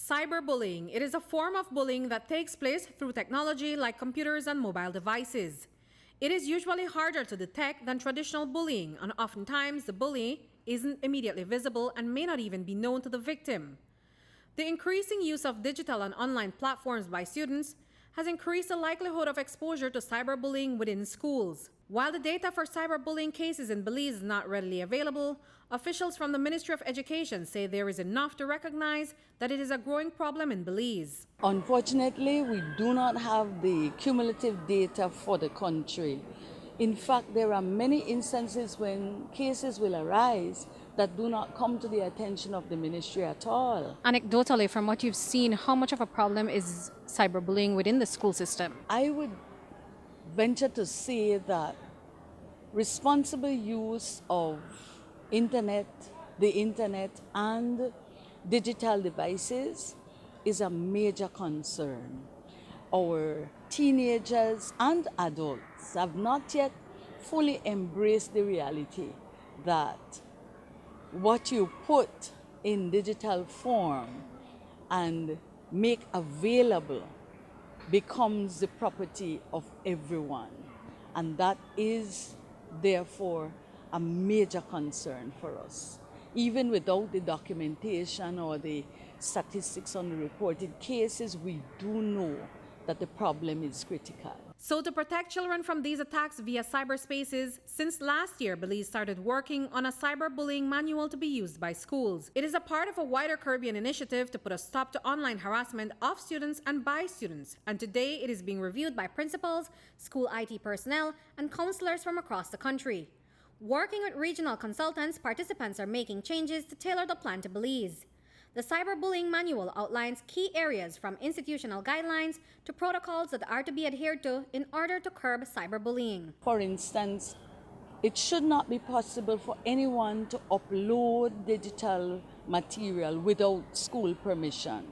Cyberbullying. It is a form of bullying that takes place through technology like computers and mobile devices. It is usually harder to detect than traditional bullying, and oftentimes the bully isn't immediately visible and may not even be known to the victim. The increasing use of digital and online platforms by students has increased the likelihood of exposure to cyberbullying within schools. While the data for cyberbullying cases in Belize is not readily available, officials from the Ministry of Education say there is enough to recognize that it is a growing problem in Belize. Unfortunately, we do not have the cumulative data for the country. In fact, there are many instances when cases will arise that do not come to the attention of the ministry at all. Anecdotally, from what you've seen, how much of a problem is cyberbullying within the school system? I would venture to say that responsible use of the internet and digital devices is a major concern. Our teenagers and adults have not yet fully embraced the reality that what you put in digital form and make available becomes the property of everyone. And that is therefore a major concern for us. Even without the documentation or the statistics on the reported cases, we do know that the problem is critical. So to protect children from these attacks via cyberspaces, since last year, Belize started working on a cyberbullying manual to be used by schools. It is a part of a wider Caribbean initiative to put a stop to online harassment of students and by students. And today, it is being reviewed by principals, school IT personnel, and counselors from across the country. Working with regional consultants, participants are making changes to tailor the plan to Belize. The cyberbullying manual outlines key areas from institutional guidelines to protocols that are to be adhered to in order to curb cyberbullying. For instance, it should not be possible for anyone to upload digital material without school permission.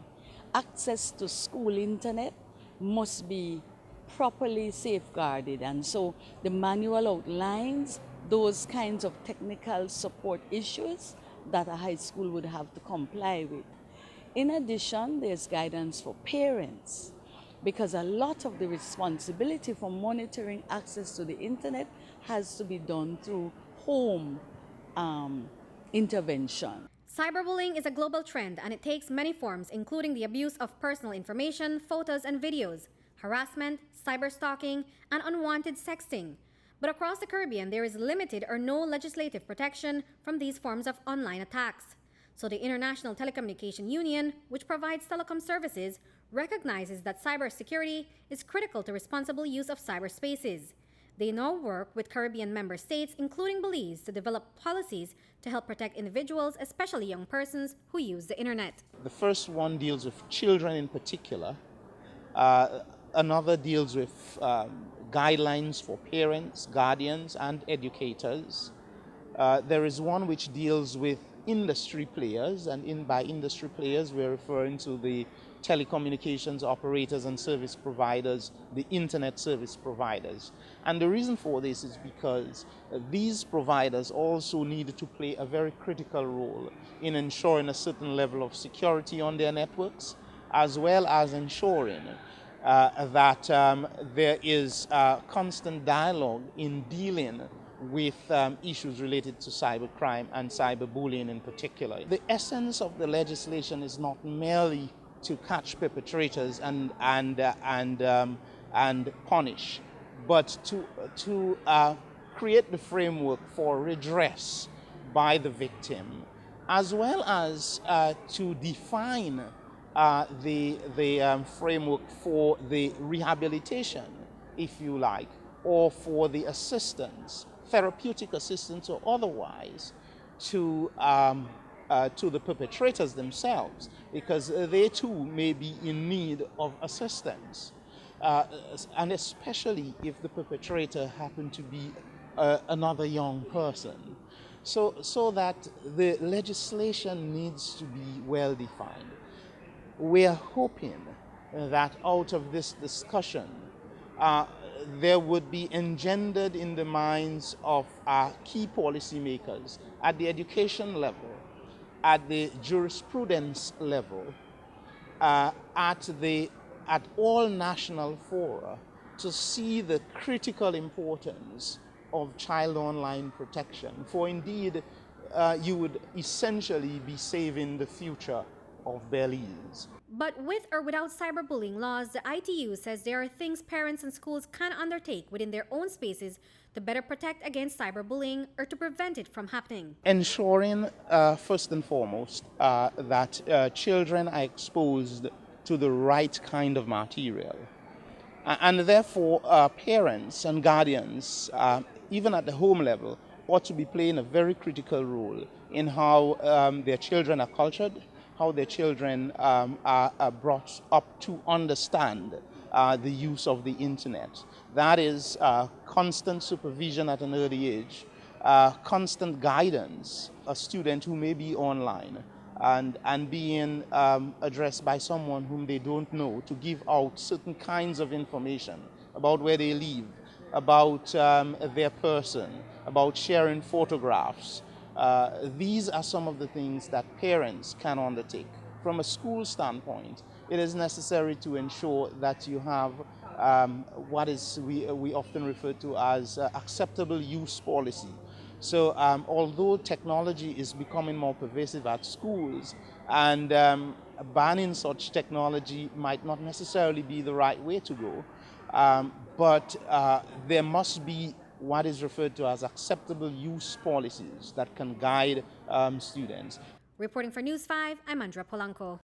Access to school internet must be properly safeguarded, and so the manual outlines those kinds of technical support issues that a high school would have to comply with. In addition, there's guidance for parents, because a lot of the responsibility for monitoring access to the internet has to be done through home intervention. Cyberbullying is a global trend, and it takes many forms, including the abuse of personal information, photos and videos, harassment, cyberstalking, and unwanted sexting. But across the Caribbean, there is limited or no legislative protection from these forms of online attacks. So the International Telecommunication Union, which provides telecom services, recognizes that cybersecurity is critical to responsible use of cyberspaces. They now work with Caribbean member states, including Belize, to develop policies to help protect individuals, especially young persons who use the internet. The first one deals with children in particular. Another deals with guidelines for parents, guardians, and educators. There is one which deals with industry players, and by industry players we're referring to the telecommunications operators and service providers, the internet service providers. And the reason for this is because these providers also need to play a very critical role in ensuring a certain level of security on their networks, as well as ensuring that there is constant dialogue in dealing with issues related to cybercrime and cyberbullying in particular. The essence of the legislation is not merely to catch perpetrators and punish, but to create the framework for redress by the victim, as well as to define the framework for the rehabilitation, if you like, or for the assistance, therapeutic assistance or otherwise, to the perpetrators themselves, because they too may be in need of assistance, and especially if the perpetrator happened to be another young person. So that the legislation needs to be well defined. We are hoping that out of this discussion, there would be engendered in the minds of our key policymakers at the education level, at the jurisprudence level, at all national fora to see the critical importance of child online protection. For indeed, you would essentially be saving the future of Belize. But with or without cyberbullying laws, the ITU says there are things parents and schools can undertake within their own spaces to better protect against cyberbullying or to prevent it from happening. Ensuring, first and foremost, that children are exposed to the right kind of material. And therefore, parents and guardians, even at the home level, ought to be playing a very critical role in how their children are cultured, how their children are brought up to understand the use of the internet. That is constant supervision at an early age, constant guidance, a student who may be online and being addressed by someone whom they don't know to give out certain kinds of information about where they live, about their person, about sharing photographs. These are some of the things that parents can undertake. From a school standpoint, it is necessary to ensure that you have what is we often refer to as acceptable use policy. So although technology is becoming more pervasive at schools, and banning such technology might not necessarily be the right way to go, but there must be what is referred to as acceptable use policies that can guide students. Reporting for News 5, I'm Andra Polanco.